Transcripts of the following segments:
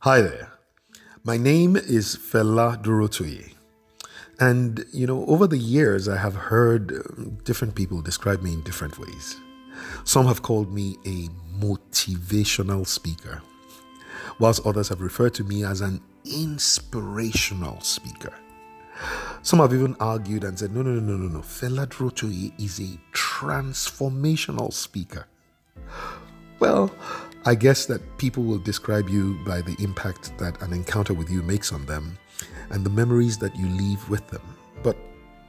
Hi there. My name is Fela Durotoye. And, over the years, I have heard different people describe me in different ways. Some have called me a motivational speaker, whilst others have referred to me as an inspirational speaker. Some have even argued and said, no. Fela Durotoye is a transformational speaker. Well, I guess that people will describe you by the impact that an encounter with you makes on them and the memories that you leave with them. But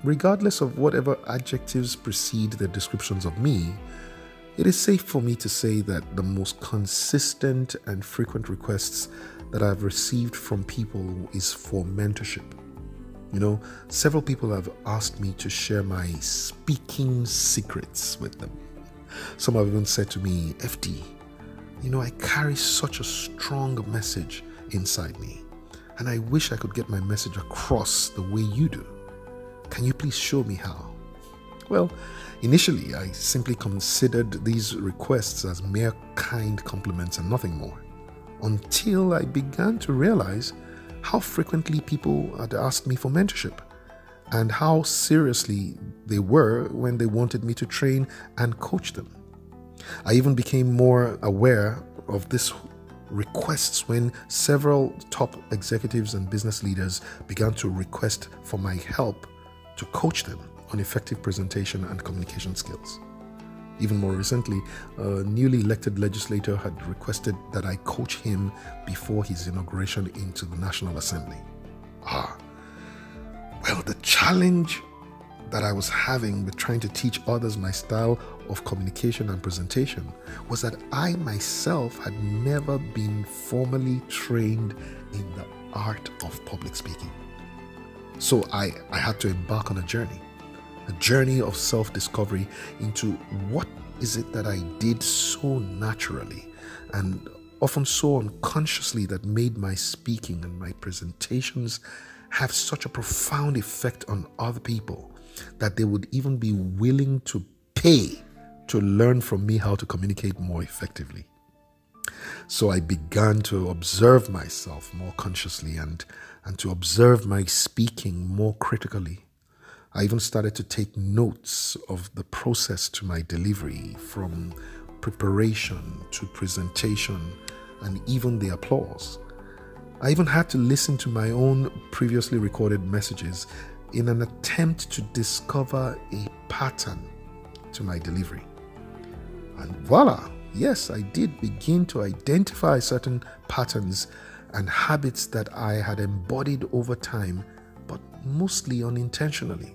regardless of whatever adjectives precede their descriptions of me, it is safe for me to say that the most consistent and frequent requests that I've received from people is for mentorship. Several people have asked me to share my speaking secrets with them. Some have even said to me, FD, I carry such a strong message inside me, and I wish I could get my message across the way you do. Can you please show me how? Well, initially, I simply considered these requests as mere kind compliments and nothing more, until I began to realize how frequently people had asked me for mentorship and how seriously they were when they wanted me to train and coach them. I even became more aware of these requests when several top executives and business leaders began to request for my help to coach them on effective presentation and communication skills. Even more recently, a newly elected legislator had requested that I coach him before his inauguration into the National Assembly. Well, the challenge that I was having with trying to teach others my style of communication and presentation was that I myself had never been formally trained in the art of public speaking. So I had to embark on a journey of self-discovery into what is it that I did so naturally and often so unconsciously that made my speaking and my presentations have such a profound effect on other people that they would even be willing to pay to learn from me how to communicate more effectively. So I began to observe myself more consciously and to observe my speaking more critically. I even started to take notes of the process to my delivery, from preparation to presentation and even the applause. I even had to listen to my own previously recorded messages in an attempt to discover a pattern to my delivery. And voila, yes, I did begin to identify certain patterns and habits that I had embodied over time, but mostly unintentionally.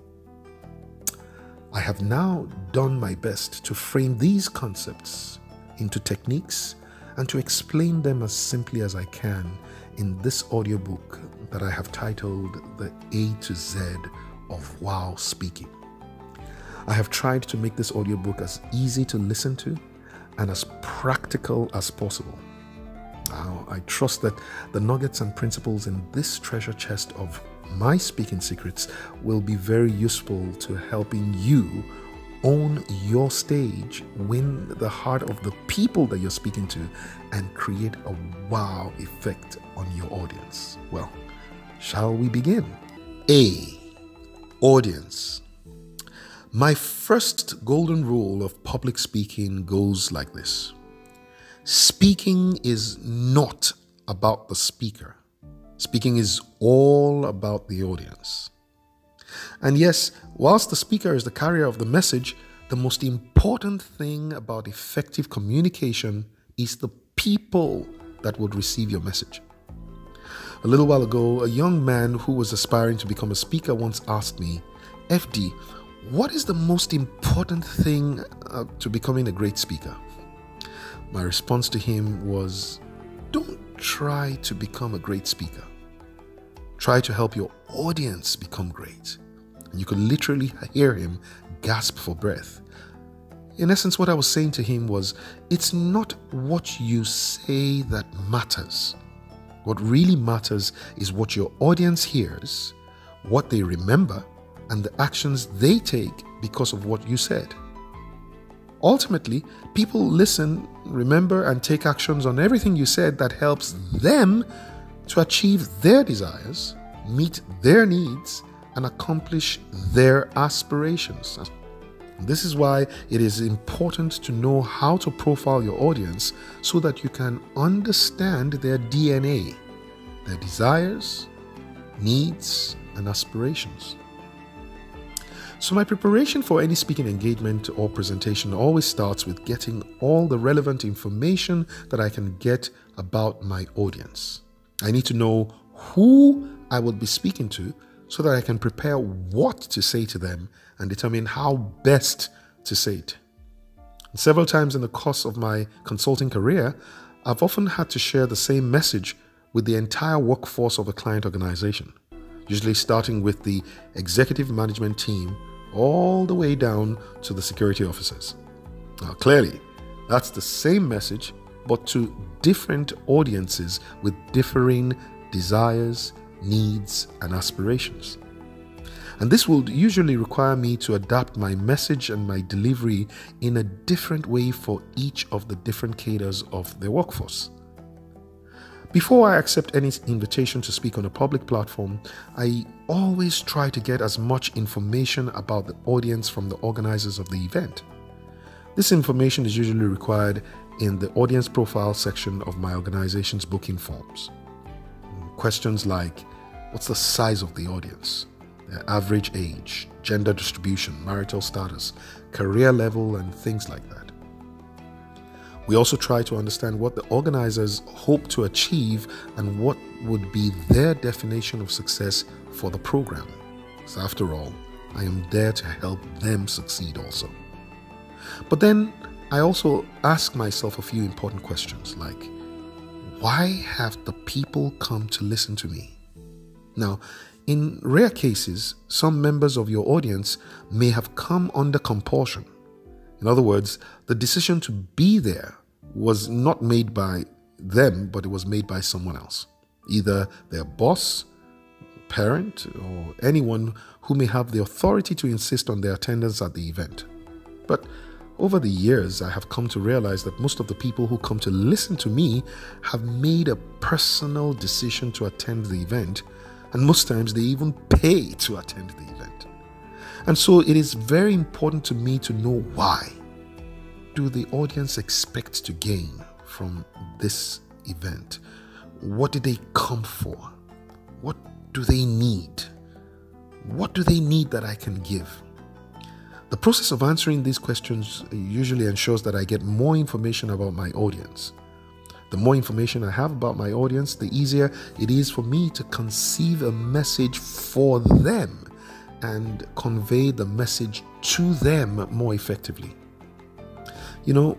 I have now done my best to frame these concepts into techniques and to explain them as simply as I can in this audiobook that I have titled The A to Z of Wow Speaking. I have tried to make this audiobook as easy to listen to and as practical as possible. Now, I trust that the nuggets and principles in this treasure chest of my speaking secrets will be very useful to helping you own your stage, win the heart of the people that you're speaking to, and create a wow effect on your audience. Well, shall we begin? A. Audience. My first golden rule of public speaking goes like this. Speaking is not about the speaker. Speaking is all about the audience. And yes, whilst the speaker is the carrier of the message, the most important thing about effective communication is the people that would receive your message. A little while ago, a young man who was aspiring to become a speaker once asked me, FD, what is the most important thing to becoming a great speaker? My response to him was, don't try to become a great speaker. Try to help your audience become great. And you could literally hear him gasp for breath. In essence, what I was saying to him was, it's not what you say that matters. What really matters is what your audience hears, what they remember, and the actions they take because of what you said. Ultimately, people listen, remember, and take actions on everything you said that helps them to achieve their desires, meet their needs, and accomplish their aspirations. This is why it is important to know how to profile your audience so that you can understand their DNA, their desires, needs, and aspirations. So my preparation for any speaking engagement or presentation always starts with getting all the relevant information that I can get about my audience. I need to know who I will be speaking to so that I can prepare what to say to them and determine how best to say it. Several times in the course of my consulting career, I've often had to share the same message with the entire workforce of a client organization, usually starting with the executive management team all the way down to the security officers. Now, clearly, that's the same message, but to different audiences with differing desires, needs, and aspirations. And this will usually require me to adapt my message and my delivery in a different way for each of the different cadres of the workforce. Before I accept any invitation to speak on a public platform, I always try to get as much information about the audience from the organizers of the event. This information is usually required in the audience profile section of my organization's booking forms. Questions like, what's the size of the audience? Their average age, gender distribution, marital status, career level, and things like that. We also try to understand what the organizers hope to achieve and what would be their definition of success for the program. So after all, I am there to help them succeed also. But then I also ask myself a few important questions like, why have the people come to listen to me? Now, in rare cases, some members of your audience may have come under compulsion. In other words, the decision to be there was not made by them, but it was made by someone else, either their boss, parent, or anyone who may have the authority to insist on their attendance at the event. But over the years, I have come to realize that most of the people who come to listen to me have made a personal decision to attend the event, and most times they even pay to attend the event. And so it is very important to me to know why. Do the audience expect to gain from this event? What did they come for? What do they need? What do they need that I can give? The process of answering these questions usually ensures that I get more information about my audience. The more information I have about my audience, the easier it is for me to conceive a message for them and convey the message to them more effectively. You know,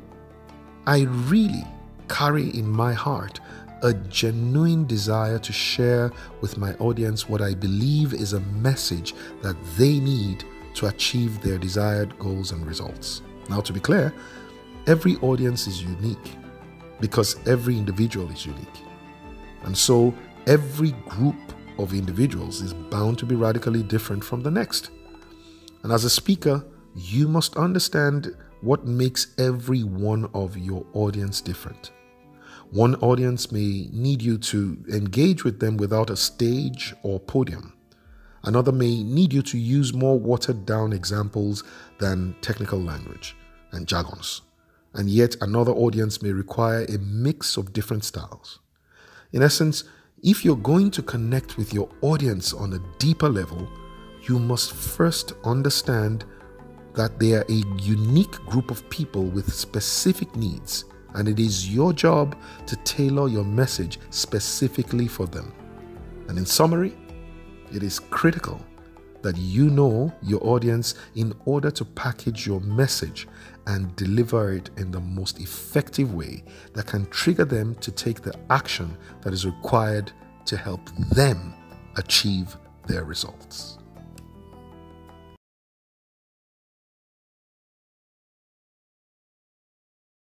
I really carry in my heart a genuine desire to share with my audience what I believe is a message that they need to achieve their desired goals and results. Now, to be clear, every audience is unique because every individual is unique. And so every group of individuals is bound to be radically different from the next. And as a speaker, you must understand what makes every one of your audience different. One audience may need you to engage with them without a stage or podium. Another may need you to use more watered down examples than technical language and jargons. And yet another audience may require a mix of different styles. In essence, if you're going to connect with your audience on a deeper level, you must first understand that they are a unique group of people with specific needs, and it is your job to tailor your message specifically for them. And in summary, it is critical that you know your audience in order to package your message and deliver it in the most effective way that can trigger them to take the action that is required to help them achieve their results.